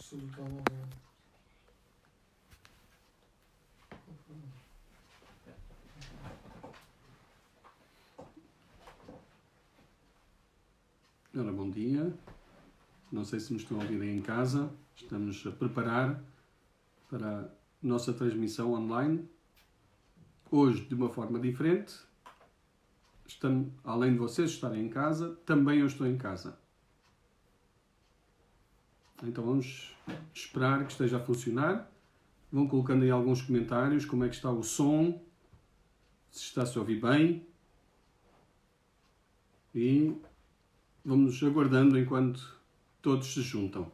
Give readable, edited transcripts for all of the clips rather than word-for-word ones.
sobre o telemóvel. Ora, bom dia. Não sei se nos estão a ouvir aí em casa. Estamos a preparar para a nossa transmissão online. Hoje, de uma forma diferente. Além de vocês estarem em casa, também eu estou em casa. Então vamos esperar que esteja a funcionar. Vão colocando aí alguns comentários, como é que está o som, se está-se a ouvir bem. E vamos aguardando enquanto todos se juntam.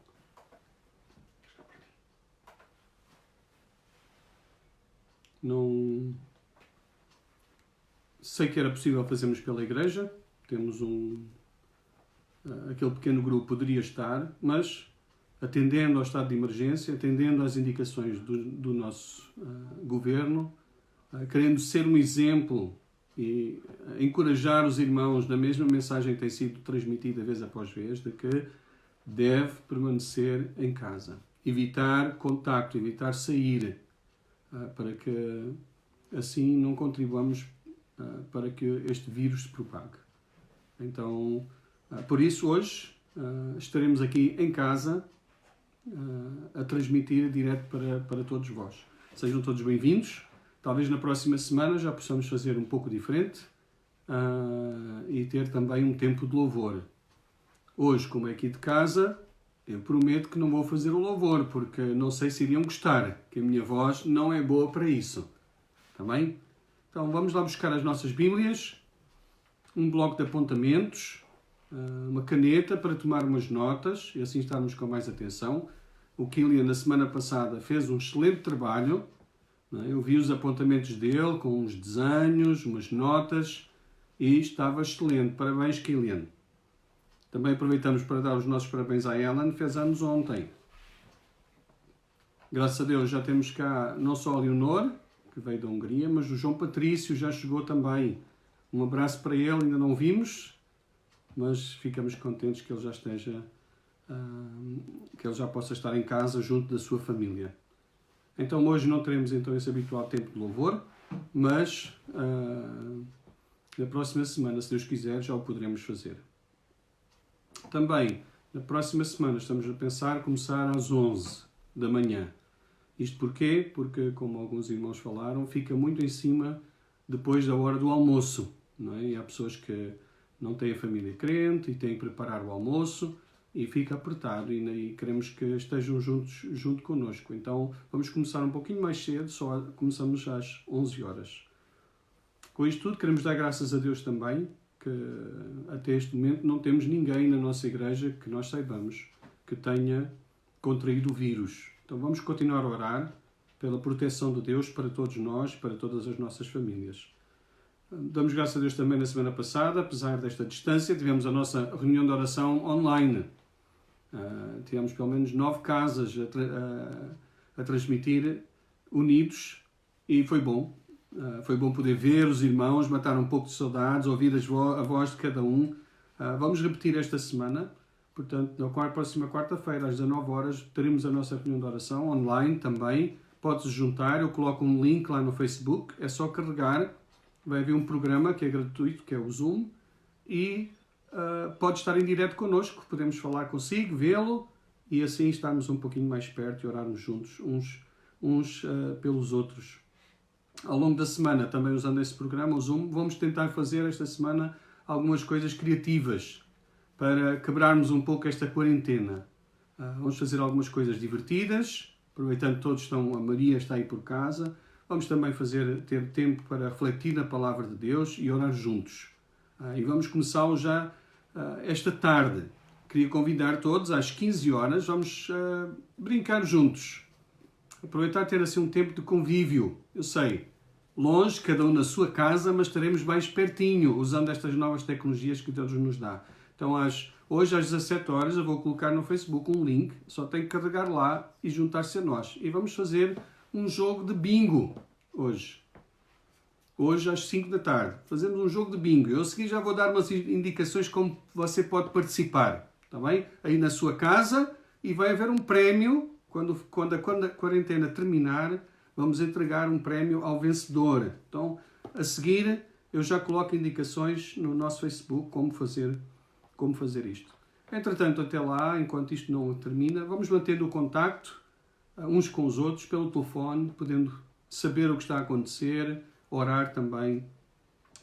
Não sei que era possível fazermos pela igreja. Temos aquele pequeno grupo poderia estar, mas atendendo ao estado de emergência, atendendo às indicações do nosso governo, querendo ser um exemplo e encorajar os irmãos na mesma mensagem que tem sido transmitida vez após vez, de que deve permanecer em casa. Evitar contacto, evitar sair, para que assim não contribuamos para que este vírus se propague. Então, por isso, hoje estaremos aqui em casa a transmitir direto para todos vós. Sejam todos bem-vindos. Talvez na próxima semana já possamos fazer um pouco diferente e ter também um tempo de louvor. Hoje, como é aqui de casa, eu prometo que não vou fazer o louvor, porque não sei se iriam gostar, que a minha voz não é boa para isso. Está bem? Então vamos lá buscar as nossas Bíblias, um bloco de apontamentos, uma caneta para tomar umas notas e assim estarmos com mais atenção. O Kilian, na semana passada, fez um excelente trabalho. Eu vi os apontamentos dele com uns desenhos, umas notas e estava excelente. Parabéns, Kilian. Também aproveitamos para dar os nossos parabéns à Ellen, que fez anos ontem. Graças a Deus já temos cá não só a Leonor, que veio da Hungria, mas o João Patrício já chegou também. Um abraço para ele, ainda não o vimos, mas ficamos contentes que ele já esteja, que ele já possa estar em casa junto da sua família. Então hoje não teremos então esse habitual tempo de louvor, mas na próxima semana, se Deus quiser, já o poderemos fazer. Também, na próxima semana, estamos a pensar começar às 11 da manhã. Isto porquê? Porque, como alguns irmãos falaram, fica muito em cima depois da hora do almoço. Não é? E há pessoas que não têm a família crente e têm que preparar o almoço e fica apertado e queremos que estejam junto connosco. Então, vamos começar um pouquinho mais cedo, só começamos às 11 horas. Com isto tudo, queremos dar graças a Deus também, que até este momento não temos ninguém na nossa igreja que nós saibamos que tenha contraído o vírus. Então vamos continuar a orar pela proteção de Deus para todos nós, para todas as nossas famílias. Damos graças a Deus também na semana passada, apesar desta distância, tivemos a nossa reunião de oração online. Tivemos pelo menos 9 casas a transmitir unidos e foi bom. Foi bom poder ver os irmãos, matar um pouco de saudades, ouvir a voz de cada um. Vamos repetir esta semana. Portanto, na próxima quarta-feira, às 19 horas, teremos a nossa reunião de oração online também. Pode-se juntar, eu coloco um link lá no Facebook. É só carregar. Vai haver um programa que é gratuito, que é o Zoom. E pode estar em direto connosco. Podemos falar consigo, vê-lo. E assim estarmos um pouquinho mais perto e orarmos juntos uns pelos outros. Ao longo da semana, também usando esse programa, o Zoom, vamos tentar fazer esta semana algumas coisas criativas para quebrarmos um pouco esta quarentena. Vamos fazer algumas coisas divertidas, aproveitando que todos estão, a Maria está aí por casa. Vamos também ter tempo para refletir na Palavra de Deus e orar juntos. E vamos começá-lo já esta tarde. Queria convidar todos às 15 horas, vamos brincar juntos. Aproveitar e ter assim um tempo de convívio. Eu sei, longe, cada um na sua casa, mas estaremos mais pertinho, usando estas novas tecnologias que Deus nos dá. Então, hoje às 17 horas, eu vou colocar no Facebook um link, só tem que carregar lá e juntar-se a nós. E vamos fazer um jogo de bingo hoje. Hoje às 5 da tarde. Fazemos um jogo de bingo. Eu a seguir já vou dar umas indicações como você pode participar. Está bem? Aí na sua casa, e vai haver um prémio, quando a quarentena terminar, vamos entregar um prémio ao vencedor. Então, a seguir, eu já coloco indicações no nosso Facebook como fazer isto. Entretanto, até lá, enquanto isto não termina, vamos mantendo o contacto uns com os outros pelo telefone, podendo saber o que está a acontecer, orar também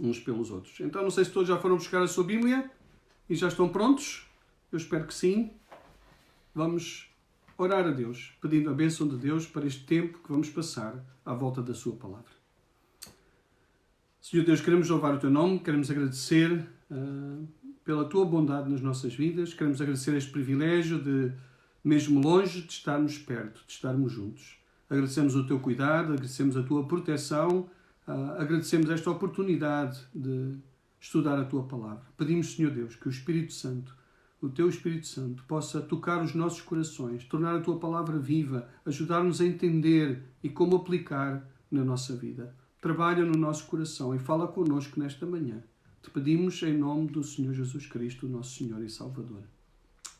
uns pelos outros. Então, não sei se todos já foram buscar a sua Bíblia e já estão prontos. Eu espero que sim. Vamos orar a Deus, pedindo a bênção de Deus para este tempo que vamos passar à volta da sua palavra. Senhor Deus, queremos louvar o teu nome, queremos agradecer pela tua bondade nas nossas vidas, queremos agradecer este privilégio de, mesmo longe, de estarmos perto, de estarmos juntos. Agradecemos o teu cuidado, agradecemos a tua proteção, agradecemos esta oportunidade de estudar a tua palavra. Pedimos, Senhor Deus, que o Espírito Santo, o teu Espírito Santo, possa tocar os nossos corações, tornar a tua palavra viva, ajudar-nos a entender e como aplicar na nossa vida. Trabalha no nosso coração e fala connosco nesta manhã. Te pedimos em nome do Senhor Jesus Cristo, nosso Senhor e Salvador.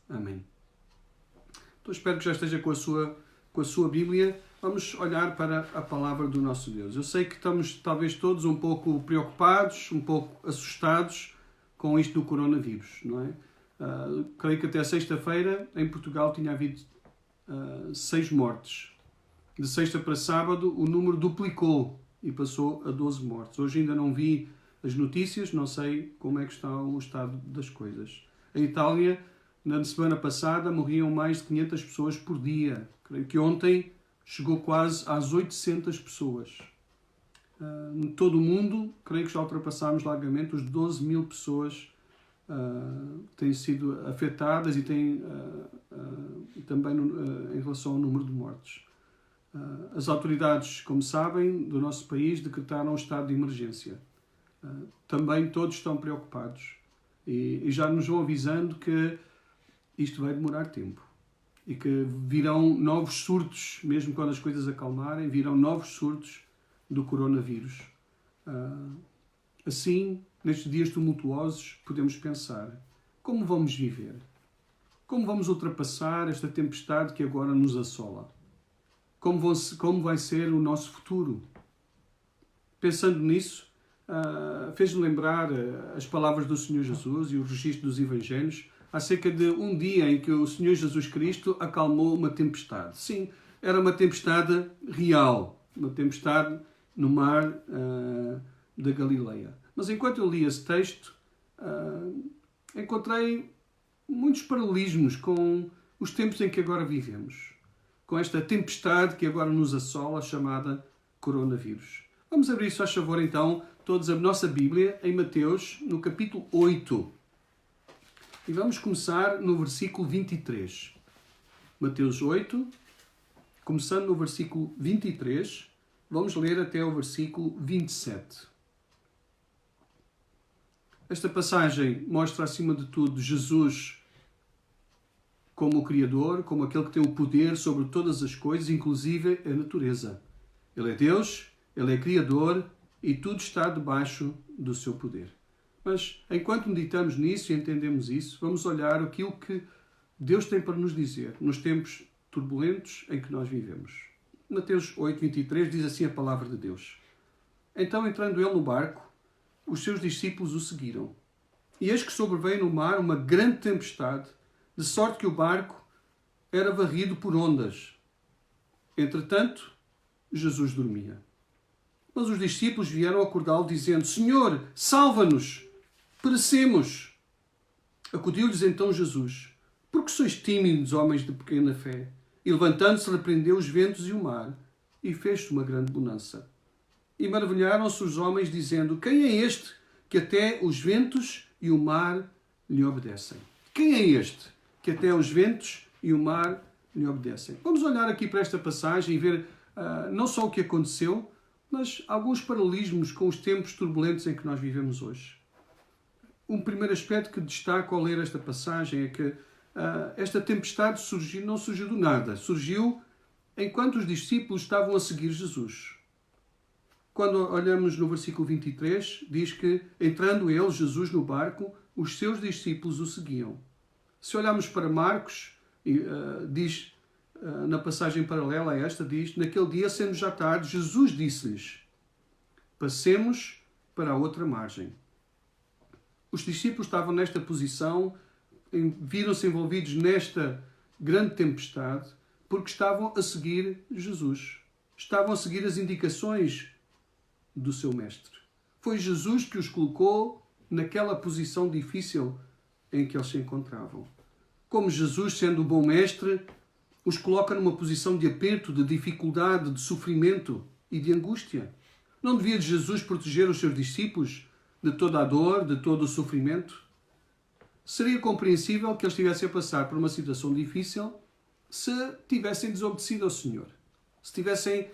Amém. Então espero que já esteja com a sua Bíblia. Vamos olhar para a palavra do nosso Deus. Eu sei que estamos talvez todos um pouco preocupados, um pouco assustados com isto do coronavírus, não é? Creio que até sexta-feira em Portugal tinha havido 6 mortes. De sexta para sábado o número duplicou e passou a 12 mortes. Hoje ainda não vi as notícias, não sei como é que está o estado das coisas. Em Itália, na semana passada, morriam mais de 500 pessoas por dia. Creio que ontem chegou quase às 800 pessoas. Em todo o mundo, creio que já ultrapassámos largamente os 12 mil pessoas têm sido afetadas e também em relação ao número de mortes. As autoridades, como sabem, do nosso país decretaram um estado de emergência. Também todos estão preocupados e já nos vão avisando que isto vai demorar tempo e que virão novos surtos, mesmo quando as coisas acalmarem, virão novos surtos do coronavírus. Assim, nestes dias tumultuosos, podemos pensar: como vamos viver? Como vamos ultrapassar esta tempestade que agora nos assola? Como vai ser o nosso futuro? Pensando nisso, fez-me lembrar as palavras do Senhor Jesus e o registro dos Evangelhos acerca de um dia em que o Senhor Jesus Cristo acalmou uma tempestade. Sim, era uma tempestade real, uma tempestade no mar da Galileia. Mas enquanto eu li esse texto, encontrei muitos paralelismos com os tempos em que agora vivemos, com esta tempestade que agora nos assola, chamada coronavírus. Vamos abrir, se faz favor, então, todos a nossa Bíblia em Mateus, no capítulo 8. E vamos começar no versículo 23. Mateus 8, começando no versículo 23, vamos ler até o versículo 27. Esta passagem mostra, acima de tudo, Jesus como o Criador, como aquele que tem o poder sobre todas as coisas, inclusive a natureza. Ele é Deus, Ele é Criador e tudo está debaixo do seu poder. Mas, enquanto meditamos nisso e entendemos isso, vamos olhar aquilo que Deus tem para nos dizer nos tempos turbulentos em que nós vivemos. Mateus 8, 23 diz assim a palavra de Deus. Então, entrando ele no barco, os seus discípulos o seguiram. E eis que sobreveio no mar uma grande tempestade, de sorte que o barco era varrido por ondas. Entretanto, Jesus dormia. Mas os discípulos vieram acordá-lo, dizendo: Senhor, salva-nos, perecemos. Acudiu-lhes então Jesus: Por que sois tímidos, homens de pequena fé? E levantando-se, repreendeu os ventos e o mar, e fez-se uma grande bonança. E maravilharam-se os homens, dizendo: Quem é este que até os ventos e o mar lhe obedecem? Quem é este que até os ventos e o mar lhe obedecem? Vamos olhar aqui para esta passagem e ver não só o que aconteceu, mas alguns paralelismos com os tempos turbulentos em que nós vivemos hoje. Um primeiro aspecto que destaco ao ler esta passagem é que esta tempestade não surgiu do nada. Surgiu enquanto os discípulos estavam a seguir Jesus. Quando olhamos no versículo 23, diz que, entrando ele, Jesus, no barco, os seus discípulos o seguiam. Se olharmos para Marcos, Diz, na passagem paralela a esta, diz: naquele dia, sendo já tarde, Jesus disse-lhes: passemos para a outra margem. Os discípulos estavam nesta posição, viram-se envolvidos nesta grande tempestade, porque estavam a seguir Jesus. Estavam a seguir as indicações do seu mestre. Foi Jesus que os colocou naquela posição difícil em que eles se encontravam. Como Jesus, sendo o bom mestre, os coloca numa posição de aperto, de dificuldade, de sofrimento e de angústia. Não devia Jesus proteger os seus discípulos de toda a dor, de todo o sofrimento? Seria compreensível que eles estivessem a passar por uma situação difícil se tivessem desobedecido ao Senhor, se tivessem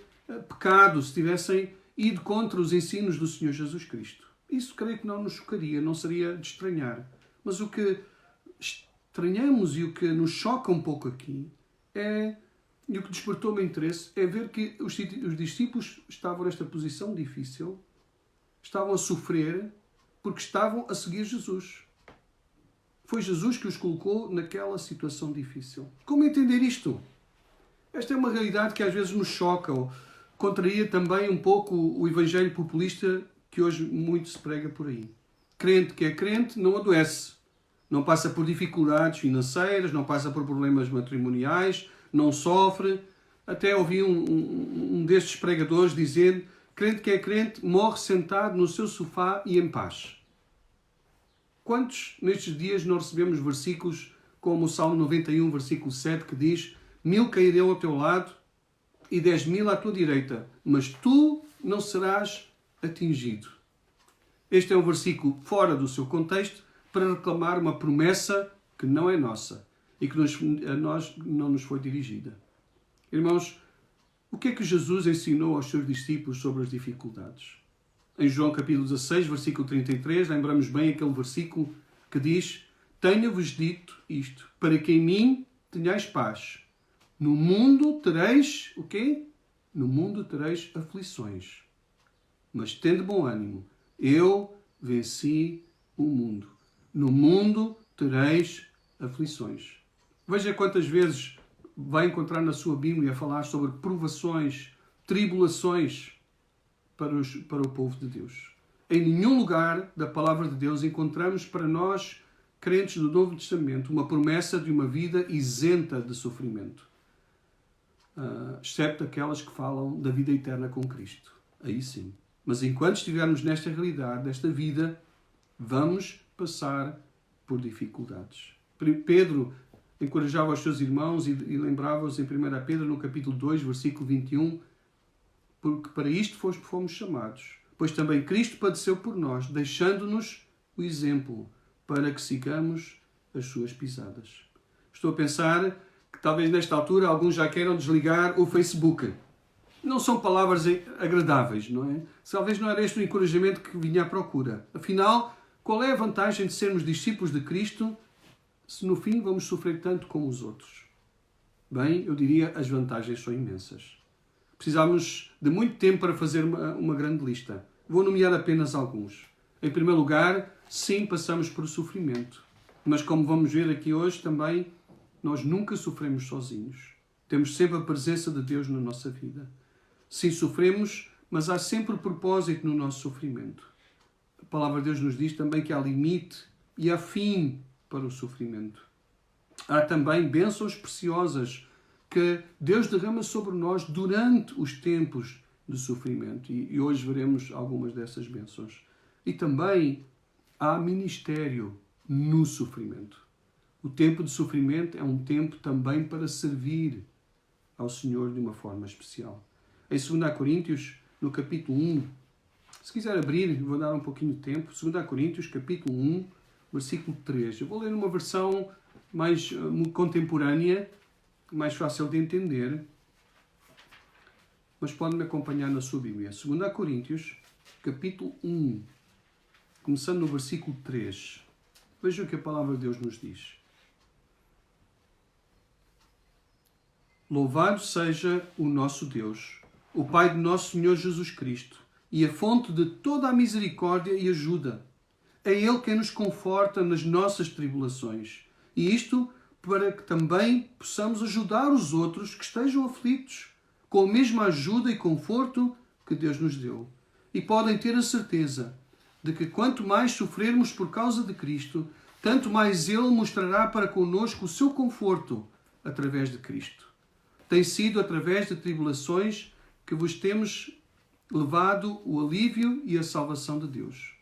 pecado, se tivessem ido contra os ensinos do Senhor Jesus Cristo. Isso creio que não nos chocaria, não seria de estranhar. Mas o que estranhamos e o que nos choca um pouco aqui e o que despertou o meu interesse é ver que os discípulos estavam nesta posição difícil, estavam a sofrer porque estavam a seguir Jesus. Foi Jesus que os colocou naquela situação difícil. Como entender isto? Esta é uma realidade que às vezes nos choca, ou contraria também um pouco o evangelho populista que hoje muito se prega por aí. Crente que é crente não adoece, não passa por dificuldades financeiras, não passa por problemas matrimoniais, não sofre. Até ouvi um destes pregadores dizer: crente que é crente morre sentado no seu sofá e em paz. Quantos nestes dias não recebemos versículos como o Salmo 91, versículo 7, que diz: 1000 cairão ao teu lado e 10.000 à tua direita, mas tu não serás atingido. Este é um versículo fora do seu contexto para reclamar uma promessa que não é nossa e que a nós não nos foi dirigida. Irmãos, o que é que Jesus ensinou aos seus discípulos sobre as dificuldades? Em João capítulo 16, versículo 33, lembramos bem aquele versículo que diz: tenho-vos dito isto, para que em mim tenhais paz. No mundo tereis, o quê? No mundo tereis aflições. Mas tende bom ânimo, eu venci o mundo. No mundo tereis aflições. Veja quantas vezes vai encontrar na sua Bíblia falar sobre provações, tribulações para o povo de Deus. Em nenhum lugar da palavra de Deus encontramos para nós, crentes do Novo Testamento, uma promessa de uma vida isenta de sofrimento. Excepto aquelas que falam da vida eterna com Cristo. Aí sim. Mas enquanto estivermos nesta realidade, desta vida, vamos passar por dificuldades. Pedro encorajava os seus irmãos e lembrava-os em 1 Pedro, no capítulo 2, versículo 21, porque para isto fomos chamados, pois também Cristo padeceu por nós, deixando-nos o exemplo, para que sigamos as suas pisadas. Estou a pensar que talvez nesta altura alguns já queiram desligar o Facebook. Não são palavras agradáveis, não é? Talvez não era este o encorajamento que vinha à procura. Afinal, qual é a vantagem de sermos discípulos de Cristo se no fim vamos sofrer tanto como os outros? Bem, eu diria as vantagens são imensas. Precisamos de muito tempo para fazer uma grande lista. Vou nomear apenas alguns. Em primeiro lugar, sim, passamos por sofrimento. Mas como vamos ver aqui hoje também, nós nunca sofremos sozinhos. Temos sempre a presença de Deus na nossa vida. Sim, sofremos, mas há sempre propósito no nosso sofrimento. A palavra de Deus nos diz também que há limite e há fim para o sofrimento. Há também bênçãos preciosas que Deus derrama sobre nós durante os tempos de sofrimento. E hoje veremos algumas dessas bênçãos. E também há ministério no sofrimento. O tempo de sofrimento é um tempo também para servir ao Senhor de uma forma especial. Em 2 Coríntios, no capítulo 1, se quiser abrir, vou dar um pouquinho de tempo, 2 Coríntios, capítulo 1, versículo 3. Eu vou ler uma versão mais contemporânea, mais fácil de entender, mas pode-me acompanhar na sua Bíblia. 2 Coríntios, capítulo 1, começando no versículo 3. Veja o que a palavra de Deus nos diz. Louvado seja o nosso Deus, o Pai de nosso Senhor Jesus Cristo, e a fonte de toda a misericórdia e ajuda. É Ele quem nos conforta nas nossas tribulações, e isto para que também possamos ajudar os outros que estejam aflitos, com a mesma ajuda e conforto que Deus nos deu. E podem ter a certeza de que quanto mais sofrermos por causa de Cristo, tanto mais Ele mostrará para conosco o seu conforto através de Cristo. Tem sido através de tribulações que vos temos levado o alívio e a salvação de Deus.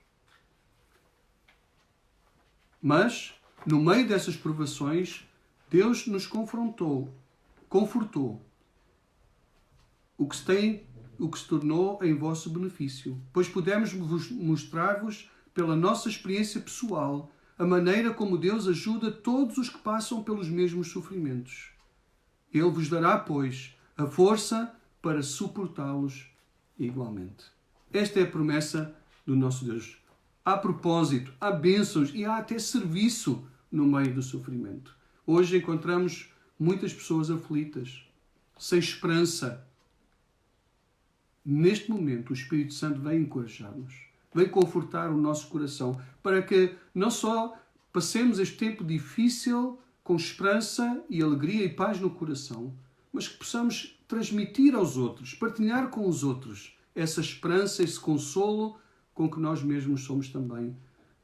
Mas, no meio dessas provações, Deus nos confortou, o que se tornou em vosso benefício, pois podemos mostrar-vos, pela nossa experiência pessoal, a maneira como Deus ajuda todos os que passam pelos mesmos sofrimentos. Ele vos dará, pois, a força para suportá-los igualmente. Esta é a promessa do nosso Deus. Há propósito, há bênçãos e há até serviço no meio do sofrimento. Hoje encontramos muitas pessoas aflitas, sem esperança. Neste momento, o Espírito Santo vem encorajar-nos, vem confortar o nosso coração, para que não só passemos este tempo difícil com esperança e alegria e paz no coração, mas que possamos transmitir aos outros, partilhar com os outros essa esperança, esse consolo com que nós mesmos somos também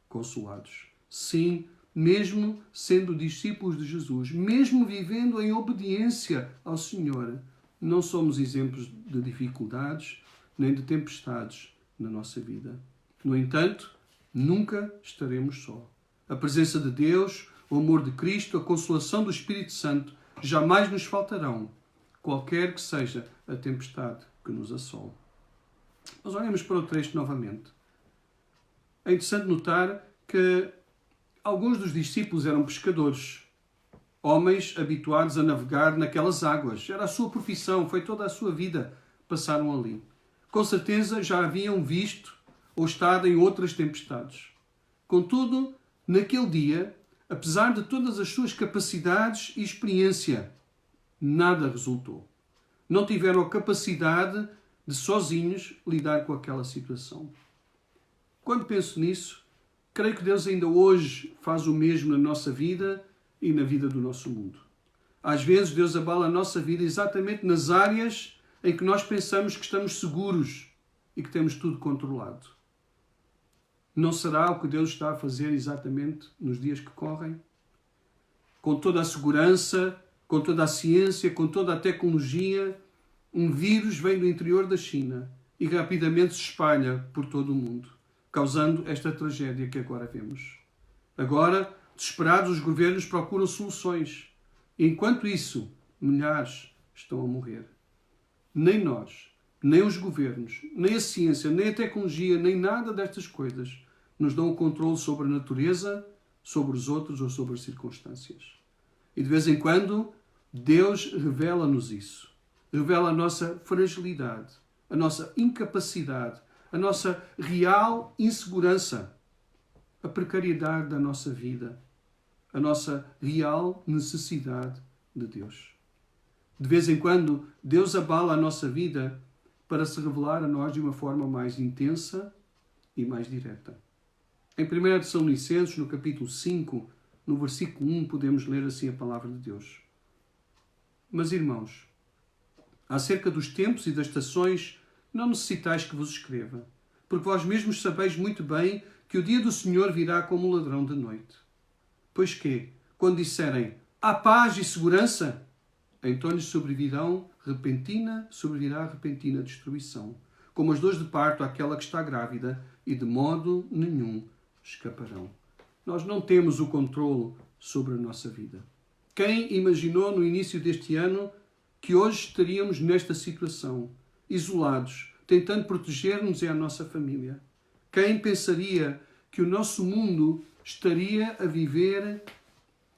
consolados. Sim, mesmo sendo discípulos de Jesus, mesmo vivendo em obediência ao Senhor, não somos exemplos de dificuldades nem de tempestades na nossa vida. No entanto, nunca estaremos só. A presença de Deus, o amor de Cristo, a consolação do Espírito Santo jamais nos faltarão, qualquer que seja a tempestade que nos assole. Mas olhemos para o texto novamente. É interessante notar que alguns dos discípulos eram pescadores, homens habituados a navegar naquelas águas. Era a sua profissão, foi toda a sua vida passaram ali. Com certeza já haviam visto ou estado em outras tempestades. Contudo, naquele dia, apesar de todas as suas capacidades e experiência, nada resultou. Não tiveram a capacidade de sozinhos lidar com aquela situação. Quando penso nisso, creio que Deus ainda hoje faz o mesmo na nossa vida e na vida do nosso mundo. Às vezes Deus abala a nossa vida exatamente nas áreas em que nós pensamos que estamos seguros e que temos tudo controlado. Não será o que Deus está a fazer exatamente nos dias que correm? Com toda a segurança, com toda a ciência, com toda a tecnologia, um vírus vem do interior da China e rapidamente se espalha por todo o mundo, causando esta tragédia que agora vemos. Agora, desesperados, os governos procuram soluções. Enquanto isso, milhares estão a morrer. Nem nós, nem os governos, nem a ciência, nem a tecnologia, nem nada destas coisas nos dão o controle sobre a natureza, sobre os outros ou sobre as circunstâncias. E de vez em quando, Deus revela-nos isso. Revela a nossa fragilidade, a nossa incapacidade, a nossa real insegurança, a precariedade da nossa vida, a nossa real necessidade de Deus. De vez em quando, Deus abala a nossa vida para se revelar a nós de uma forma mais intensa e mais direta. Em 1 Tessalonicenses, no capítulo 5, no versículo 1, podemos ler assim a palavra de Deus. Mas, irmãos, acerca dos tempos e das estações, não necessitais que vos escreva, porque vós mesmos sabeis muito bem que o dia do Senhor virá como um ladrão de noite. Pois que, quando disserem, há paz e segurança, então lhes sobrevirá repentina destruição, como as dores de parto àquela que está grávida, e de modo nenhum escaparão. Nós não temos o controle sobre a nossa vida. Quem imaginou no início deste ano que hoje estaríamos nesta situação, isolados, tentando proteger-nos e a nossa família? Quem pensaria que o nosso mundo estaria a viver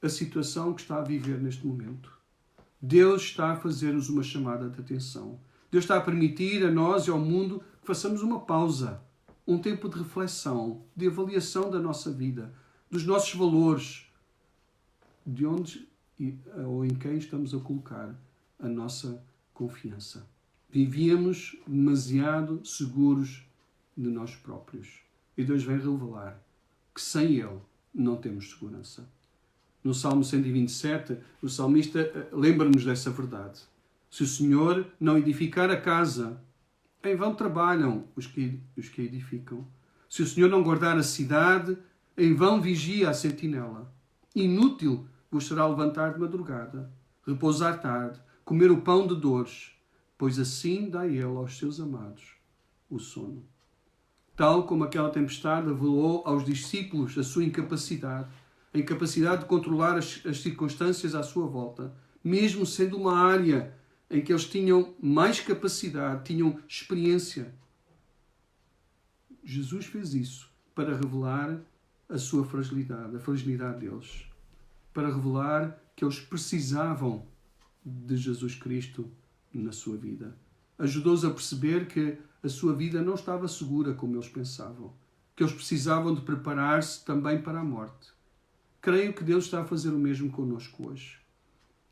a situação que está a viver neste momento? Deus está a fazer-nos uma chamada de atenção. Deus está a permitir a nós e ao mundo que façamos uma pausa, um tempo de reflexão, de avaliação da nossa vida, dos nossos valores, de onde ou em quem estamos a colocar a nossa confiança. Vivíamos demasiado seguros de nós próprios. E Deus vem revelar que sem Ele não temos segurança. No Salmo 127, o salmista lembra-nos dessa verdade. Se o Senhor não edificar a casa, em vão trabalham os que edificam. Se o Senhor não guardar a cidade, em vão vigia a sentinela. Inútil vos será levantar de madrugada, repousar tarde, comer o pão de dores, pois assim dá ele aos seus amados o sono. Tal como aquela tempestade revelou aos discípulos a sua incapacidade, a incapacidade de controlar as circunstâncias à sua volta, mesmo sendo uma área em que eles tinham mais capacidade, tinham experiência. Jesus fez isso para revelar a sua fragilidade, a fragilidade deles, para revelar que eles precisavam de Jesus Cristo na sua vida. Ajudou-os a perceber que a sua vida não estava segura como eles pensavam, que eles precisavam de preparar-se também para a morte. Creio que Deus está a fazer o mesmo connosco hoje.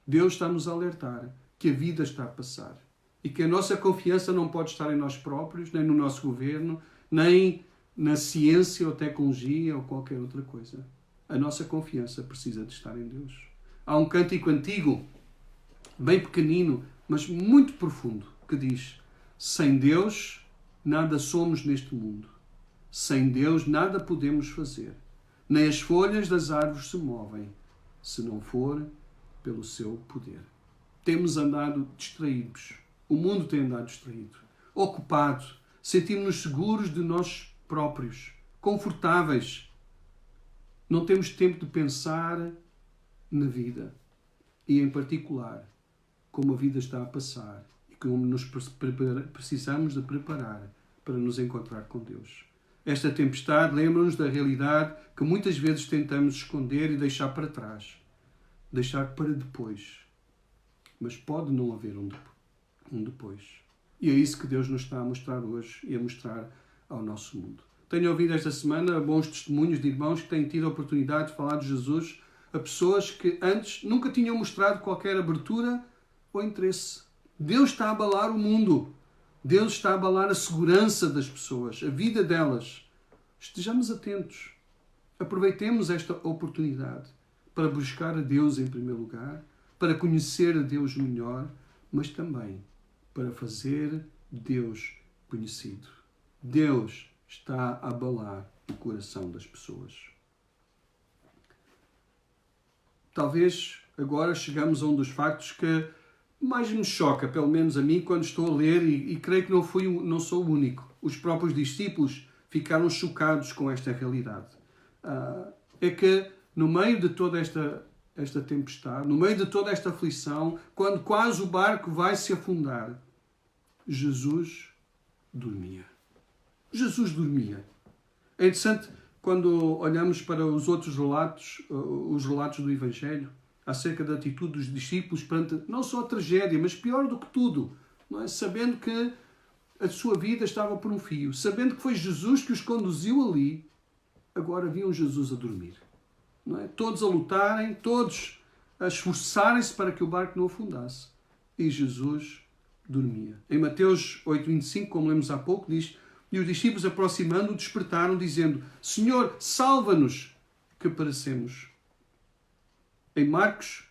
Deus está a nos alertar que a vida está a passar e que a nossa confiança não pode estar em nós próprios, nem no nosso governo, nem na ciência ou tecnologia ou qualquer outra coisa. A nossa confiança precisa de estar em Deus. Há um cântico antigo, bem pequenino, mas muito profundo, que diz: sem Deus nada somos neste mundo. Sem Deus nada podemos fazer. Nem as folhas das árvores se movem, se não for pelo seu poder. Temos andado distraídos. O mundo tem andado distraído. Ocupado. Sentimos-nos seguros de nós próprios. Confortáveis. Não temos tempo de pensar na vida. E, em particular, como a vida está a passar e como nos precisamos de preparar para nos encontrar com Deus. Esta tempestade lembra-nos da realidade que muitas vezes tentamos esconder e deixar para trás. Deixar para depois. Mas pode não haver um depois. E é isso que Deus nos está a mostrar hoje e a mostrar ao nosso mundo. Tenho ouvido esta semana bons testemunhos de irmãos que têm tido a oportunidade de falar de Jesus a pessoas que antes nunca tinham mostrado qualquer abertura ou interesse. Deus está a abalar o mundo. Deus está a abalar a segurança das pessoas, a vida delas. Estejamos atentos. Aproveitemos esta oportunidade para buscar a Deus em primeiro lugar, para conhecer a Deus melhor, mas também para fazer Deus conhecido. Deus está a abalar o coração das pessoas. Talvez agora chegamos a um dos factos que mais me choca, pelo menos a mim, quando estou a ler, e creio que não sou o único. Os próprios discípulos ficaram chocados com esta realidade. É que no meio de toda esta tempestade, no meio de toda esta aflição, quando quase o barco vai se afundar, Jesus dormia. Jesus dormia. É interessante quando olhamos para os outros relatos, os relatos do Evangelho, acerca da atitude dos discípulos perante não só a tragédia, mas pior do que tudo, não é? Sabendo que a sua vida estava por um fio, sabendo que foi Jesus que os conduziu ali, agora viam Jesus a dormir. Não é? Todos a lutarem, todos a esforçarem-se para que o barco não afundasse. E Jesus dormia. Em Mateus 8,25, como lemos há pouco, diz: e os discípulos, aproximando-o, despertaram, dizendo: Senhor, salva-nos, que perecemos. Em Marcos,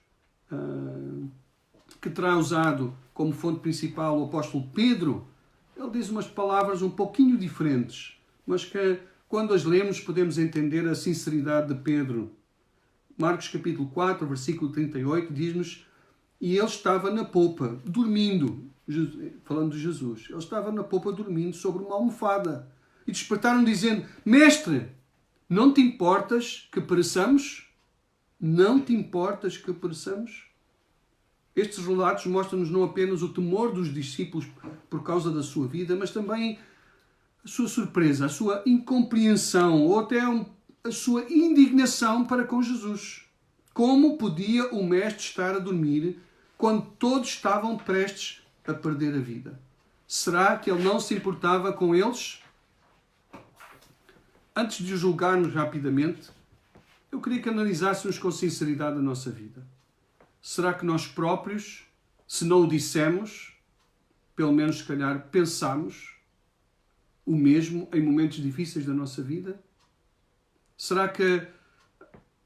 que terá usado como fonte principal o apóstolo Pedro, ele diz umas palavras um pouquinho diferentes, mas que, quando as lemos, podemos entender a sinceridade de Pedro. Marcos capítulo 4, versículo 38, diz-nos: e ele estava na popa, dormindo, falando de Jesus, ele estava na popa dormindo sobre uma almofada. E despertaram dizendo: Mestre, não te importas que pereçamos? Não te importas que pereçamos? Estes relatos mostram-nos não apenas o temor dos discípulos por causa da sua vida, mas também a sua surpresa, a sua incompreensão ou até a sua indignação para com Jesus. Como podia o Mestre estar a dormir quando todos estavam prestes a perder a vida? Será que ele não se importava com eles? Antes de o julgarmos rapidamente, eu queria que analisássemos com sinceridade a nossa vida. Será que nós próprios, se não o dissemos, pelo menos se calhar pensamos o mesmo em momentos difíceis da nossa vida? Será que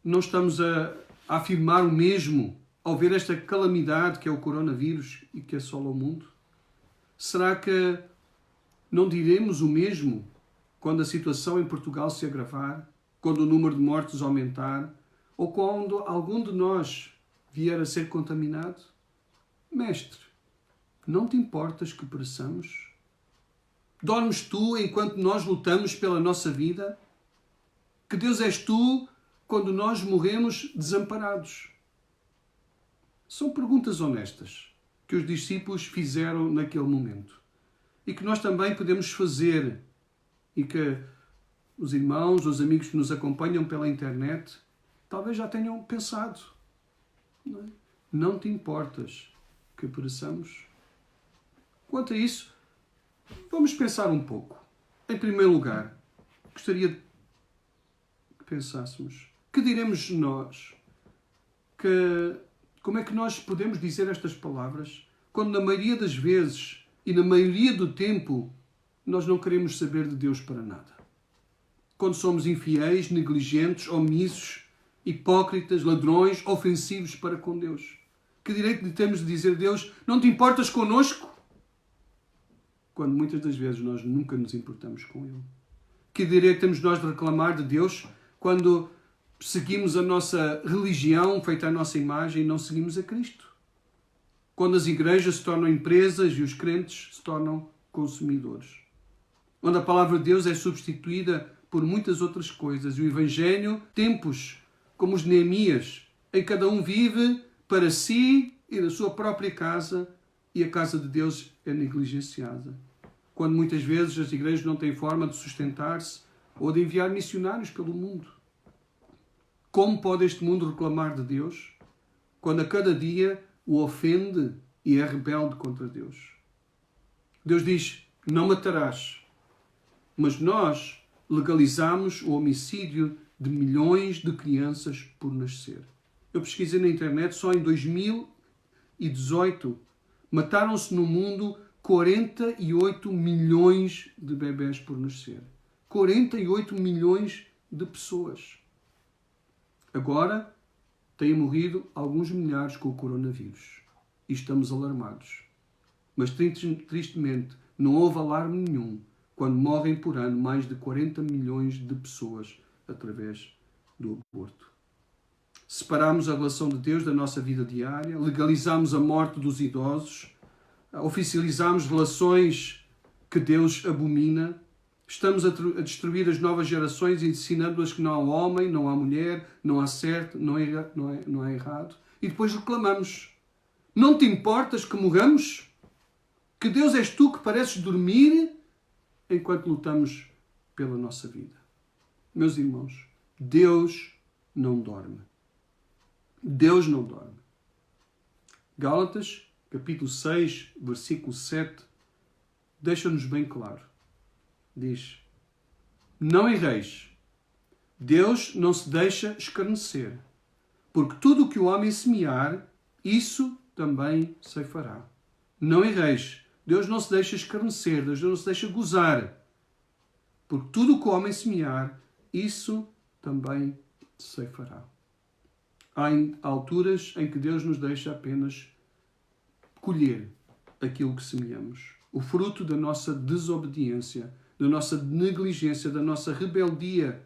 não estamos a a afirmar o mesmo ao ver esta calamidade que é o coronavírus e que assola o mundo? Será que não diremos o mesmo quando a situação em Portugal se agravar, quando o número de mortes aumentar, ou quando algum de nós vier a ser contaminado? Mestre, não te importas que pereçamos? Dormes tu enquanto nós lutamos pela nossa vida? Que Deus és tu quando nós morremos desamparados? São perguntas honestas que os discípulos fizeram naquele momento e que nós também podemos fazer e que os irmãos, os amigos que nos acompanham pela internet talvez já tenham pensado. Não te importas que pereçamos? Quanto a isso, vamos pensar um pouco. Em primeiro lugar, gostaria que pensássemos. Que diremos nós? Como é que nós podemos dizer estas palavras quando na maioria das vezes e na maioria do tempo nós não queremos saber de Deus para nada? Quando somos infiéis, negligentes, omissos, hipócritas, ladrões, ofensivos para com Deus. Que direito temos de dizer a Deus, não te importas connosco? Quando muitas das vezes nós nunca nos importamos com Ele. Que direito temos nós de reclamar de Deus quando seguimos a nossa religião feita à nossa imagem e não seguimos a Cristo? Quando as igrejas se tornam empresas e os crentes se tornam consumidores. Onde a palavra de Deus é substituída por muitas outras coisas. E o Evangelho, tempos como os de Neemias, em cada um vive para si e na sua própria casa, e a casa de Deus é negligenciada. Quando muitas vezes as igrejas não têm forma de sustentar-se ou de enviar missionários pelo mundo. Como pode este mundo reclamar de Deus quando a cada dia o ofende e é rebelde contra Deus? Deus diz, não matarás. Mas nós legalizamos o homicídio de milhões de crianças por nascer. Eu pesquisei na internet, só em 2018 mataram-se no mundo 48 milhões de bebés por nascer. 48 milhões de pessoas. Agora, têm morrido alguns milhares com o coronavírus. E estamos alarmados. Mas, tristemente, não houve alarme nenhum quando morrem por ano mais de 40 milhões de pessoas através do aborto. Separamos a relação de Deus da nossa vida diária, legalizamos a morte dos idosos, oficializamos relações que Deus abomina, estamos a destruir as novas gerações, ensinando-as que não há homem, não há mulher, não há certo, não há errado. E depois reclamamos. Não te importas que morramos? Que Deus és tu que pareces dormir enquanto lutamos pela nossa vida. Meus irmãos, Deus não dorme. Deus não dorme. Gálatas, capítulo 6, versículo 7, deixa-nos bem claro. Diz, não erreis. Deus não se deixa escarnecer, porque tudo o que o homem semear, isso também ceifará. Não erreis. Deus não se deixa escarnecer, Deus não se deixa gozar, porque tudo o que o homem semear, isso também ceifará. Há alturas em que Deus nos deixa apenas colher aquilo que semeamos. O fruto da nossa desobediência, da nossa negligência, da nossa rebeldia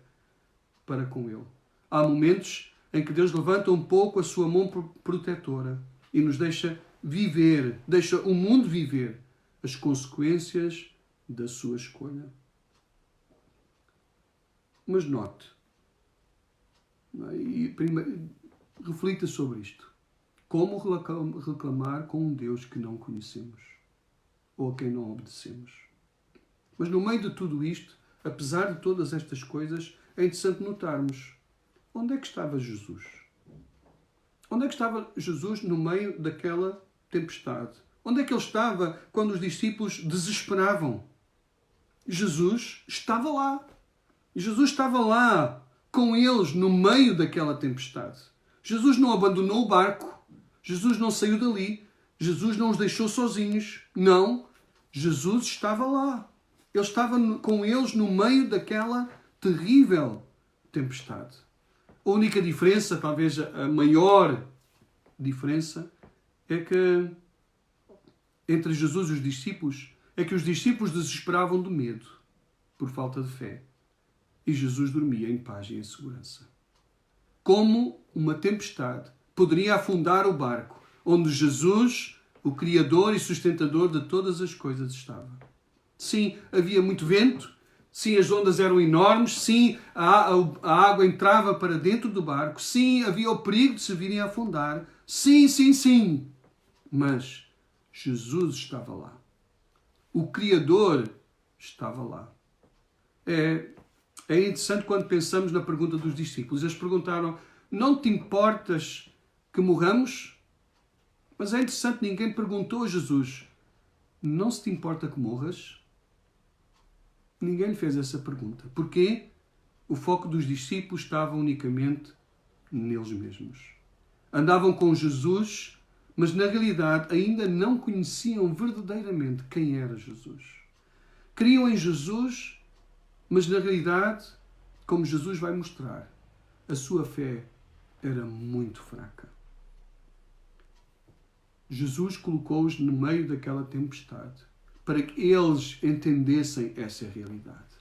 para com Ele. Há momentos em que Deus levanta um pouco a sua mão protetora e nos deixa viver, deixa o mundo viver as consequências da sua escolha. Mas note, e reflita sobre isto. Como reclamar com um Deus que não conhecemos ou a quem não obedecemos? Mas no meio de tudo isto, apesar de todas estas coisas, é interessante notarmos onde é que estava Jesus? Onde é que estava Jesus no meio daquela tempestade? Onde é que ele estava quando os discípulos desesperavam? Jesus estava lá. Jesus estava lá com eles no meio daquela tempestade. Jesus não abandonou o barco. Jesus não saiu dali. Jesus não os deixou sozinhos. Não. Jesus estava lá. Ele estava com eles no meio daquela terrível tempestade. A única diferença, talvez a maior diferença, é que entre Jesus e os discípulos, é que os discípulos desesperavam do medo por falta de fé. E Jesus dormia em paz e em segurança. Como uma tempestade poderia afundar o barco onde Jesus, o Criador e sustentador de todas as coisas, estava. Sim, havia muito vento. Sim, as ondas eram enormes. Sim, a água entrava para dentro do barco. Sim, havia o perigo de se virem a afundar. Sim, sim, sim. Mas Jesus estava lá. O Criador estava lá. É interessante quando pensamos na pergunta dos discípulos. Eles perguntaram, não te importas que morramos? Mas é interessante, ninguém perguntou a Jesus, não se te importa que morras? Ninguém lhe fez essa pergunta. Porquê? O foco dos discípulos estava unicamente neles mesmos. Andavam com Jesus, mas na realidade ainda não conheciam verdadeiramente quem era Jesus. Criam em Jesus, mas na realidade, como Jesus vai mostrar, a sua fé era muito fraca. Jesus colocou-os no meio daquela tempestade para que eles entendessem essa realidade.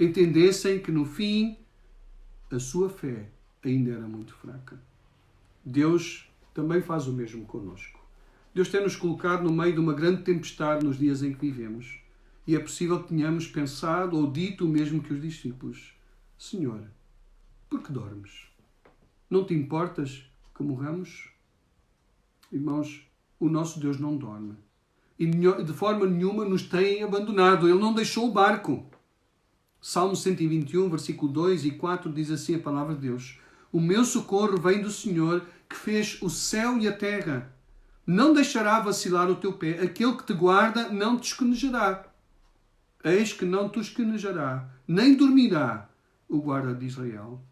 Entendessem que no fim a sua fé ainda era muito fraca. Deus também faz o mesmo connosco. Deus tem-nos colocado no meio de uma grande tempestade nos dias em que vivemos. E é possível que tenhamos pensado ou dito o mesmo que os discípulos. Senhor, por que dormes? Não te importas que morramos? Irmãos, o nosso Deus não dorme. E de forma nenhuma nos tem abandonado. Ele não deixou o barco. Salmo 121, versículo 2 e 4 diz assim a palavra de Deus. O meu socorro vem do Senhor que fez o céu e a terra. Não deixará vacilar o teu pé. Aquele que te guarda não te esquenejará. Eis que não te esquenejará, nem dormirá o guarda de Israel.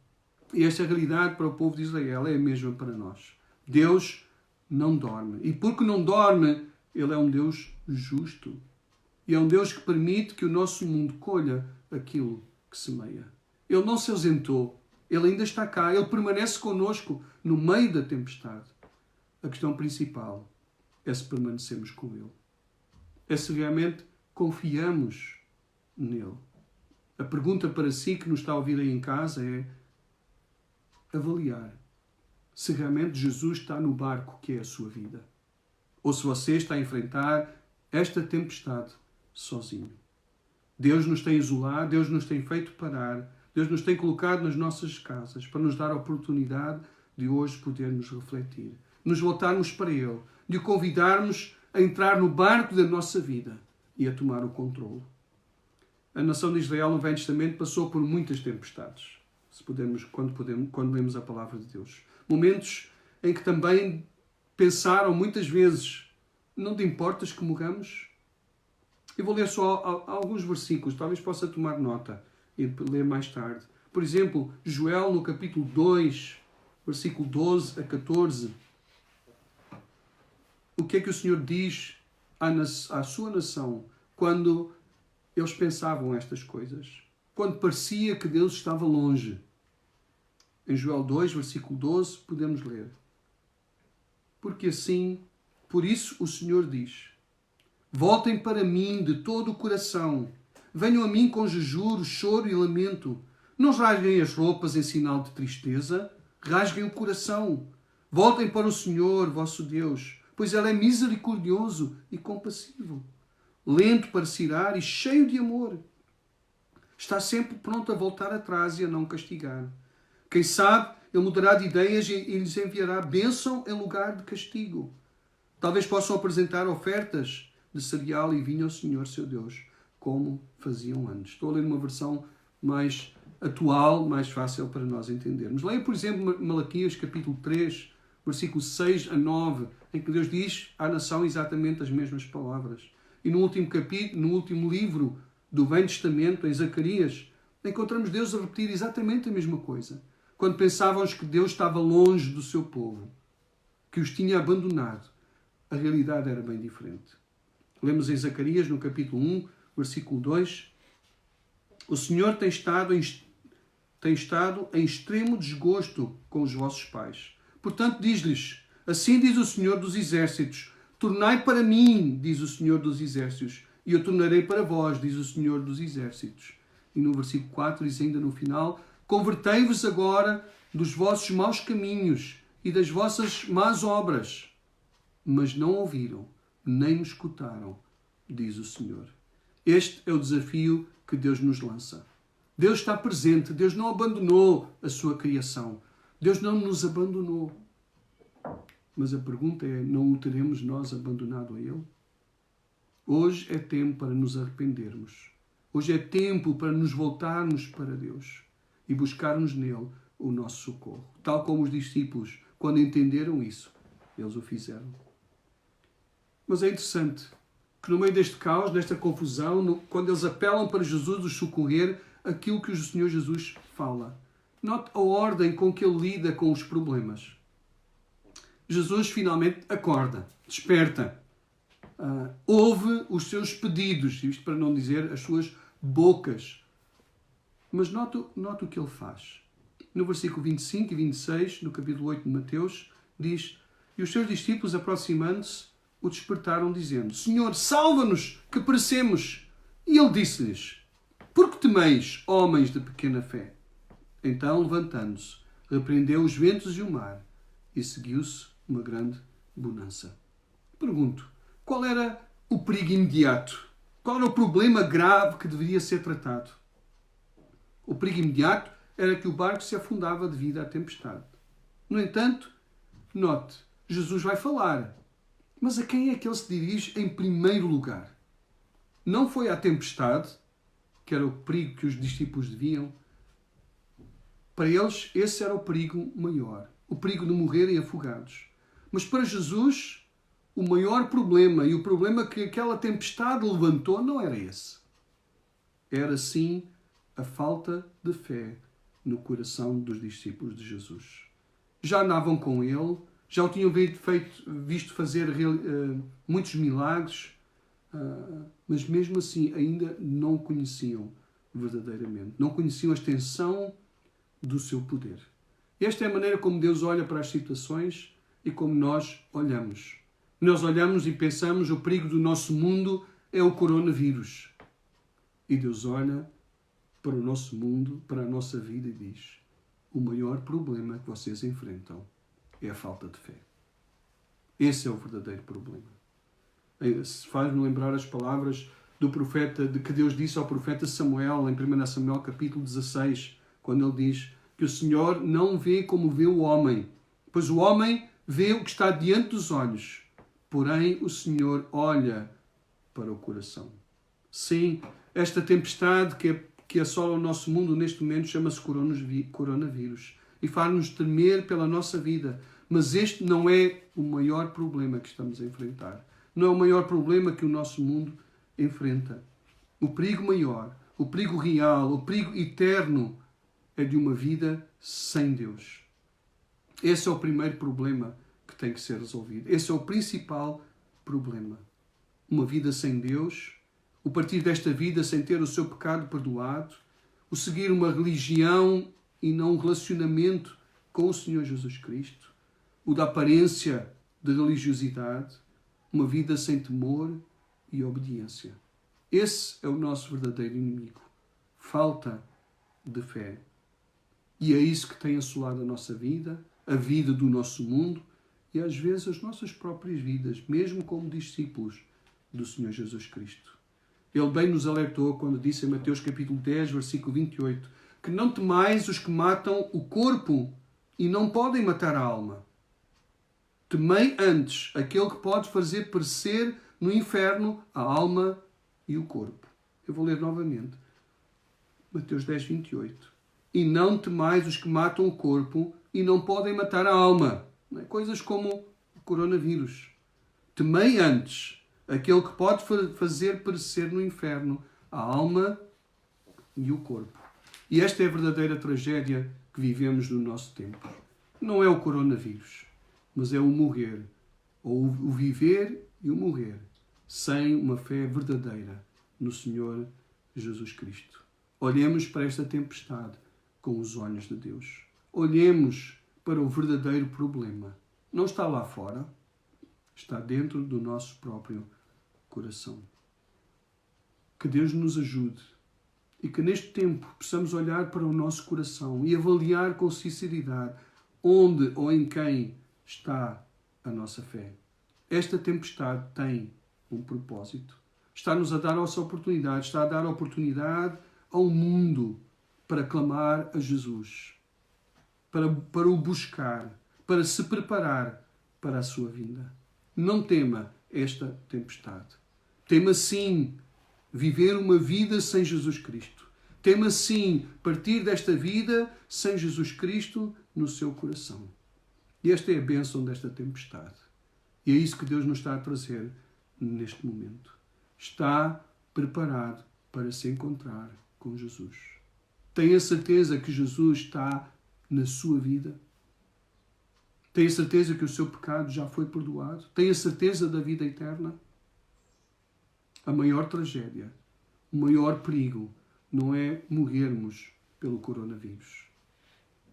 E esta realidade para o povo de Israel é a mesma para nós. Deus não dorme. E porque não dorme, Ele é um Deus justo. E é um Deus que permite que o nosso mundo colha aquilo que semeia. Ele não se ausentou. Ele ainda está cá. Ele permanece connosco no meio da tempestade. A questão principal é se permanecermos com Ele. É se realmente confiamos nele. A pergunta para si que nos está a ouvir aí em casa é avaliar se realmente Jesus está no barco que é a sua vida. Ou se você está a enfrentar esta tempestade sozinho. Deus nos tem isolado, Deus nos tem feito parar, Deus nos tem colocado nas nossas casas para nos dar a oportunidade de hoje podermos refletir, nos voltarmos para Ele, de o convidarmos a entrar no barco da nossa vida e a tomar o controle. A nação de Israel no Velho Testamento passou por muitas tempestades, quando lemos a palavra de Deus. Momentos em que também pensaram muitas vezes, não te importas que morramos? Eu vou ler só alguns versículos, talvez possa tomar nota e ler mais tarde. Por exemplo, Joel no capítulo 2, versículo 12 a 14. O que é que o Senhor diz à sua nação quando eles pensavam estas coisas? Quando parecia que Deus estava longe. Em Joel 2, versículo 12, podemos ler. Por isso o Senhor diz, voltem para mim de todo o coração, venham a mim com jejum, choro e lamento. Não rasguem as roupas em sinal de tristeza, rasguem o coração. Voltem para o Senhor, vosso Deus, pois Ele é misericordioso e compassivo, lento para se irar e cheio de amor. Está sempre pronto a voltar atrás e a não castigar. Quem sabe, Ele mudará de ideias e lhes enviará bênção em lugar de castigo. Talvez possam apresentar ofertas de cereal e vinho ao Senhor, seu Deus, como faziam antes. Estou a ler uma versão mais atual, mais fácil para nós entendermos. Leia, por exemplo, Malaquias, capítulo 3, versículos 6 a 9, em que Deus diz à nação exatamente as mesmas palavras. E no último capítulo, no último livro do Velho Testamento, em Zacarias, encontramos Deus a repetir exatamente a mesma coisa. Quando pensávamos que Deus estava longe do seu povo, que os tinha abandonado, a realidade era bem diferente. Lemos em Zacarias, no capítulo 1, versículo 2, o Senhor tem tem estado em extremo desgosto com os vossos pais. Portanto, diz-lhes, assim diz o Senhor dos Exércitos, tornai para mim, diz o Senhor dos Exércitos, e eu tornarei para vós, diz o Senhor dos Exércitos. E no versículo 4 diz ainda no final, convertei-vos agora dos vossos maus caminhos e das vossas más obras. Mas não ouviram, nem me escutaram, diz o Senhor. Este é o desafio que Deus nos lança. Deus está presente, Deus não abandonou a sua criação. Deus não nos abandonou. Mas a pergunta é, não o teremos nós abandonado a Ele? Hoje é tempo para nos arrependermos. Hoje é tempo para nos voltarmos para Deus e buscarmos nele o nosso socorro. Tal como os discípulos, quando entenderam isso, eles o fizeram. Mas é interessante que no meio deste caos, desta confusão, quando eles apelam para Jesus os socorrer, aquilo que o Senhor Jesus fala. Note a ordem com que ele lida com os problemas. Jesus finalmente acorda, desperta, ouve os seus pedidos, isto para não dizer as suas bocas. Mas note o que ele faz. No versículo 25 e 26, no capítulo 8 de Mateus, diz, e os seus discípulos, aproximando-se, o despertaram, dizendo, Senhor, salva-nos, que perecemos. E ele disse-lhes, por que temeis, homens de pequena fé? Então, levantando-se, repreendeu os ventos e o mar, e seguiu-se uma grande bonança. Pergunto, qual era o perigo imediato? Qual era o problema grave que deveria ser tratado? O perigo imediato era que o barco se afundava devido à tempestade. No entanto, note, Jesus vai falar. Mas a quem é que ele se dirige em primeiro lugar? Não foi à tempestade, que era o perigo que os discípulos deviam. Para eles, esse era o perigo maior. O perigo de morrerem afogados. Mas para Jesus, o maior problema e o problema que aquela tempestade levantou não era esse. Era, sim, a falta de fé no coração dos discípulos de Jesus. Já andavam com ele, já o tinham visto fazer muitos milagres, mas mesmo assim ainda não o conheciam verdadeiramente. Não conheciam a extensão do seu poder. Esta é a maneira como Deus olha para as situações e como nós olhamos. Nós olhamos e pensamos o perigo do nosso mundo é o coronavírus. E Deus olha para o nosso mundo, para a nossa vida e diz, o maior problema que vocês enfrentam é a falta de fé. Esse é o verdadeiro problema. Faz-me lembrar as palavras do profeta, de que Deus disse ao profeta Samuel, em 1 Samuel capítulo 16, quando ele diz que o Senhor não vê como vê o homem, pois o homem vê o que está diante dos olhos, porém o Senhor olha para o coração. Sim, esta tempestade que assola o nosso mundo neste momento chama-se coronavírus e faz-nos temer pela nossa vida. Mas este não é o maior problema que estamos a enfrentar. Não é o maior problema que o nosso mundo enfrenta. O perigo maior, o perigo real, o perigo eterno é de uma vida sem Deus. Esse é o primeiro problema que tem que ser resolvido. Esse é o principal problema. Uma vida sem Deus, o partir desta vida sem ter o seu pecado perdoado, o seguir uma religião e não um relacionamento com o Senhor Jesus Cristo, o da aparência de religiosidade, uma vida sem temor e obediência. Esse é o nosso verdadeiro inimigo. Falta de fé. E é isso que tem assolado a nossa vida, a vida do nosso mundo e às vezes as nossas próprias vidas, mesmo como discípulos do Senhor Jesus Cristo. Ele bem nos alertou quando disse em Mateus capítulo 10, versículo 28, que não temais os que matam o corpo e não podem matar a alma. Temei antes aquele que pode fazer perecer no inferno a alma e o corpo. Eu vou ler novamente. Mateus 10, 28. E não temais os que matam o corpo e não podem matar a alma. Coisas como o coronavírus. Temei antes aquele que pode fazer perecer no inferno a alma e o corpo. E esta é a verdadeira tragédia que vivemos no nosso tempo. Não é o coronavírus, mas é o morrer, ou o viver e o morrer, sem uma fé verdadeira no Senhor Jesus Cristo. Olhemos para esta tempestade com os olhos de Deus. Olhemos para o verdadeiro problema. Não está lá fora, está dentro do nosso próprio coração. Que Deus nos ajude e que neste tempo possamos olhar para o nosso coração e avaliar com sinceridade onde ou em quem está a nossa fé. Esta tempestade tem um propósito. Está-nos a dar essa oportunidade, está a dar a oportunidade ao mundo para clamar a Jesus, para o buscar, para se preparar para a sua vinda. Não tema esta tempestade. Tema sim viver uma vida sem Jesus Cristo. Tema sim partir desta vida sem Jesus Cristo no seu coração. E esta é a bênção desta tempestade. E é isso que Deus nos está a trazer neste momento. Está preparado para se encontrar com Jesus. Tenha certeza que Jesus está na sua vida. Tenha certeza que o seu pecado já foi perdoado. Tenha certeza da vida eterna. A maior tragédia, o maior perigo não é morrermos pelo coronavírus,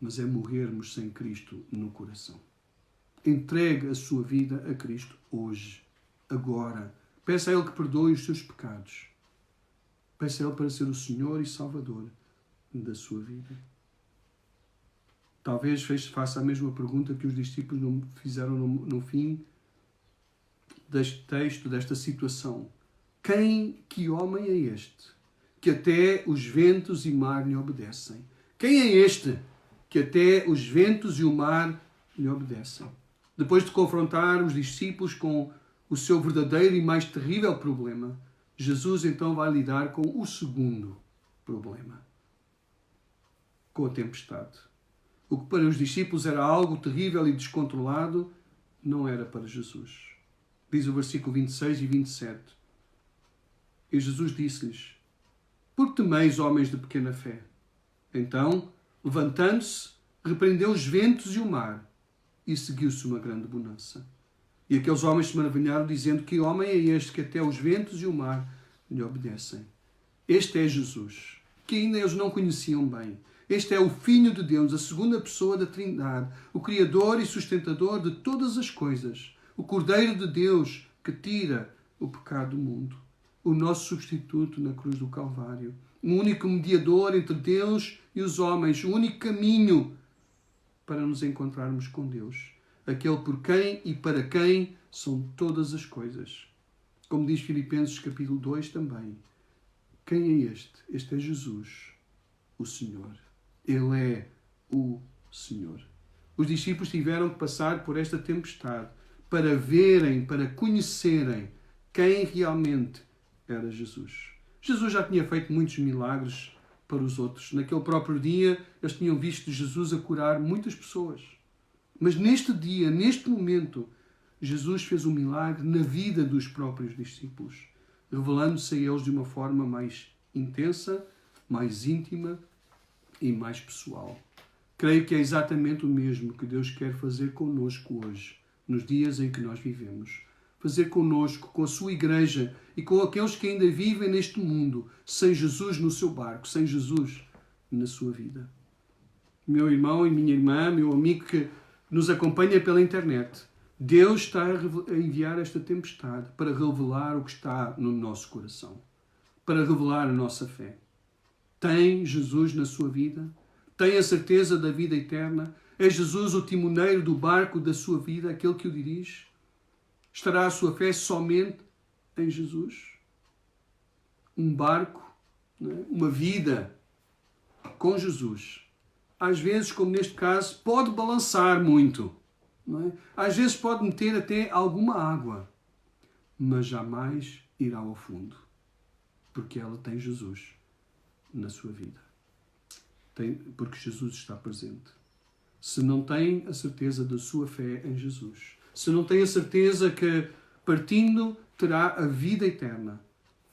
mas é morrermos sem Cristo no coração. Entregue a sua vida a Cristo hoje, agora. Peça a Ele que perdoe os seus pecados. Peça a Ele para ser o Senhor e Salvador da sua vida. Talvez faça a mesma pergunta que os discípulos fizeram no fim deste texto, desta situação. Que homem é este, que até os ventos e mar lhe obedecem? Quem é este, que até os ventos e o mar lhe obedecem? Depois de confrontar os discípulos com o seu verdadeiro e mais terrível problema, Jesus então vai lidar com o segundo problema, com a tempestade. O que para os discípulos era algo terrível e descontrolado, não era para Jesus. Diz o versículo 26 e 27. E Jesus disse-lhes: por que temeis, homens de pequena fé? Então, levantando-se, repreendeu os ventos e o mar, e seguiu-se uma grande bonança. E aqueles homens se maravilharam, dizendo: que homem é este que até os ventos e o mar lhe obedecem? Este é Jesus, que ainda eles não conheciam bem. Este é o Filho de Deus, a segunda pessoa da Trindade, o Criador e sustentador de todas as coisas, o Cordeiro de Deus que tira o pecado do mundo, o nosso substituto na cruz do Calvário, o único mediador entre Deus e os homens, o único caminho para nos encontrarmos com Deus, aquele por quem e para quem são todas as coisas. Como diz Filipenses capítulo 2 também. Quem é este? Este é Jesus, o Senhor. Ele é o Senhor. Os discípulos tiveram que passar por esta tempestade para verem, para conhecerem quem realmente era Jesus. Jesus já tinha feito muitos milagres para os outros. Naquele próprio dia, eles tinham visto Jesus a curar muitas pessoas. Mas neste dia, neste momento, Jesus fez um milagre na vida dos próprios discípulos, revelando-se a eles de uma forma mais intensa, mais íntima e mais pessoal. Creio que é exatamente o mesmo que Deus quer fazer connosco hoje, nos dias em que nós vivemos. Fazer connosco, com a sua igreja e com aqueles que ainda vivem neste mundo, sem Jesus no seu barco, sem Jesus na sua vida. Meu irmão e minha irmã, meu amigo que nos acompanha pela internet, Deus está a enviar esta tempestade para revelar o que está no nosso coração, para revelar a nossa fé. Tem Jesus na sua vida? Tem a certeza da vida eterna? É Jesus o timoneiro do barco da sua vida, aquele que o dirige? Estará a sua fé somente em Jesus? Um barco, uma vida com Jesus, às vezes, como neste caso, pode balançar muito. Não é? Às vezes pode meter até alguma água, mas jamais irá ao fundo, porque ela tem Jesus na sua vida. Porque Jesus está presente. Se não tem a certeza da sua fé em Jesus, se não tem a certeza que partindo terá a vida eterna,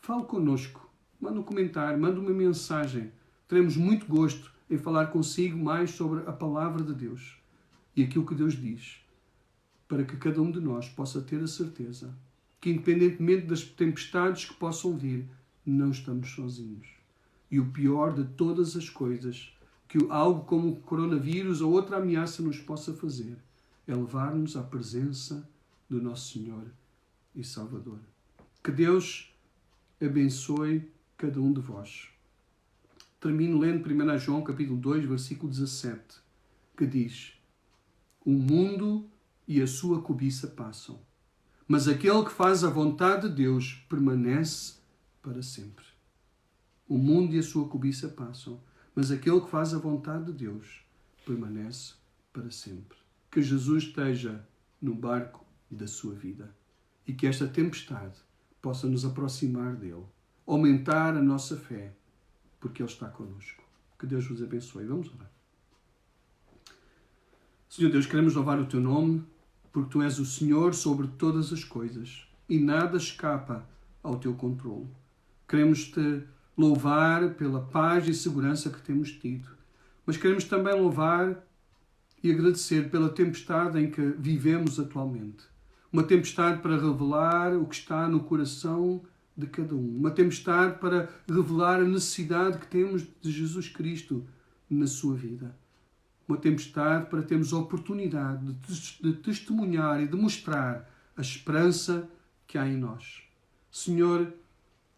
fale connosco, manda um comentário, manda uma mensagem. Teremos muito gosto em falar consigo mais sobre a palavra de Deus e aquilo que Deus diz, para que cada um de nós possa ter a certeza que, independentemente das tempestades que possam vir, não estamos sozinhos. E o pior de todas as coisas que algo como o coronavírus ou outra ameaça nos possa fazer é levar-nos à presença do nosso Senhor e Salvador. Que Deus abençoe cada um de vós. Termino lendo 1 João capítulo 2, versículo 17, que diz: o mundo e a sua cobiça passam, mas aquele que faz a vontade de Deus permanece para sempre. O mundo e a sua cobiça passam, mas aquele que faz a vontade de Deus permanece para sempre. Que Jesus esteja no barco da sua vida e que esta tempestade possa nos aproximar dele, aumentar a nossa fé, porque ele está connosco. Que Deus vos abençoe. Vamos orar. Senhor Deus, queremos louvar o teu nome, porque tu és o Senhor sobre todas as coisas e nada escapa ao teu controle. Queremos te louvar pela paz e segurança que temos tido, mas queremos também louvar e agradecer pela tempestade em que vivemos atualmente. Uma tempestade para revelar o que está no coração de cada um. Uma tempestade para revelar a necessidade que temos de Jesus Cristo na sua vida. Uma tempestade para termos a oportunidade de testemunhar e de mostrar a esperança que há em nós. Senhor,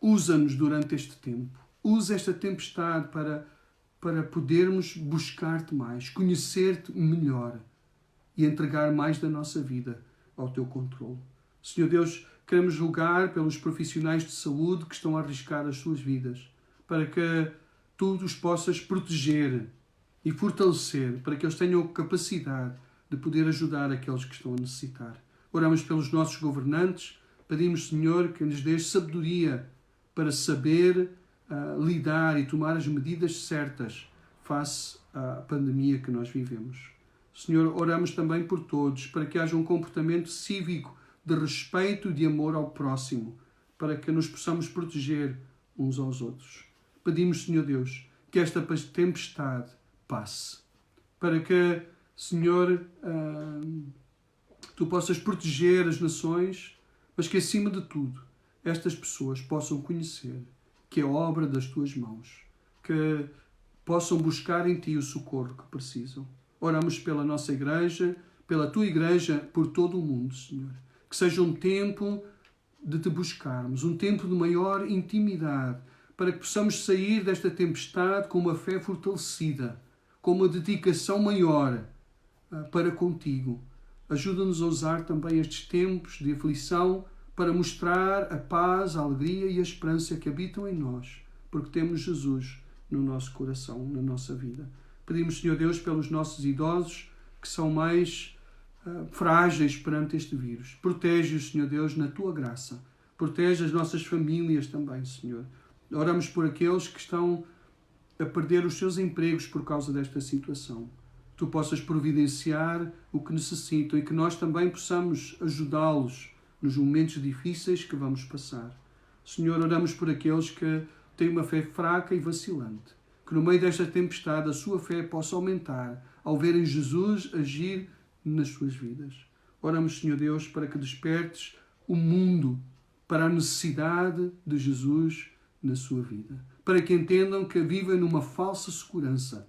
usa-nos durante este tempo. Usa esta tempestade para podermos buscar-te mais, conhecer-te melhor e entregar mais da nossa vida ao teu controle. Senhor Deus, queremos rogar pelos profissionais de saúde que estão a arriscar as suas vidas, para que tu os possas proteger e fortalecer, para que eles tenham capacidade de poder ajudar aqueles que estão a necessitar. Oramos pelos nossos governantes, pedimos, Senhor, que nos dês sabedoria para saber lidar e tomar as medidas certas face à pandemia que nós vivemos. Senhor, oramos também por todos, para que haja um comportamento cívico de respeito e de amor ao próximo, para que nos possamos proteger uns aos outros. Pedimos, Senhor Deus, que esta tempestade passe, para que, Senhor, tu possas proteger as nações, mas que, acima de tudo, estas pessoas possam conhecer que é obra das tuas mãos, que possam buscar em ti o socorro que precisam. Oramos pela nossa igreja, pela tua igreja, por todo o mundo, Senhor. Que seja um tempo de te buscarmos, um tempo de maior intimidade, para que possamos sair desta tempestade com uma fé fortalecida, com uma dedicação maior para contigo. Ajuda-nos a usar também estes tempos de aflição para mostrar a paz, a alegria e a esperança que habitam em nós, porque temos Jesus no nosso coração, na nossa vida. Pedimos, Senhor Deus, pelos nossos idosos que são mais frágeis perante este vírus. Protege-os, Senhor Deus, na tua graça. Protege as nossas famílias também, Senhor. Oramos por aqueles que estão a perder os seus empregos por causa desta situação. Tu possas providenciar o que necessitam e que nós também possamos ajudá-los nos momentos difíceis que vamos passar. Senhor, oramos por aqueles que têm uma fé fraca e vacilante, que no meio desta tempestade a sua fé possa aumentar ao verem Jesus agir nas suas vidas. Oramos, Senhor Deus, para que despertes o mundo para a necessidade de Jesus na sua vida, para que entendam que vivem numa falsa segurança,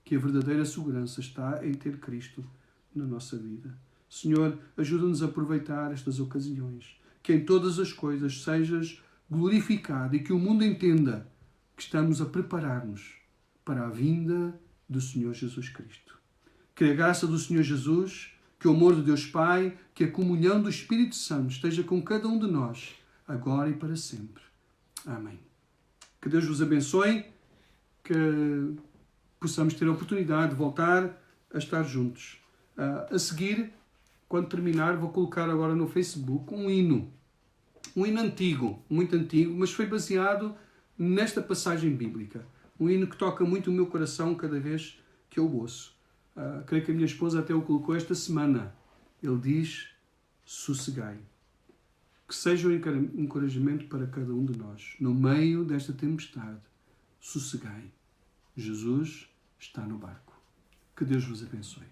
que a verdadeira segurança está em ter Cristo na nossa vida. Senhor, ajuda-nos a aproveitar estas ocasiões, que em todas as coisas sejas glorificado e que o mundo entenda que estamos a preparar-nos para a vinda do Senhor Jesus Cristo. Que a graça do Senhor Jesus, que o amor de Deus Pai, que a comunhão do Espírito Santo esteja com cada um de nós, agora e para sempre. Amém. Que Deus vos abençoe, que possamos ter a oportunidade de voltar a estar juntos. A seguir, quando terminar, vou colocar agora no Facebook um hino antigo, muito antigo, mas foi baseado nesta passagem bíblica. Um hino que toca muito o meu coração cada vez que eu o ouço. Creio que a minha esposa até o colocou esta semana. Ele diz: sossegai. Que seja um encorajamento para cada um de nós. No meio desta tempestade, sossegai. Jesus está no barco. Que Deus vos abençoe.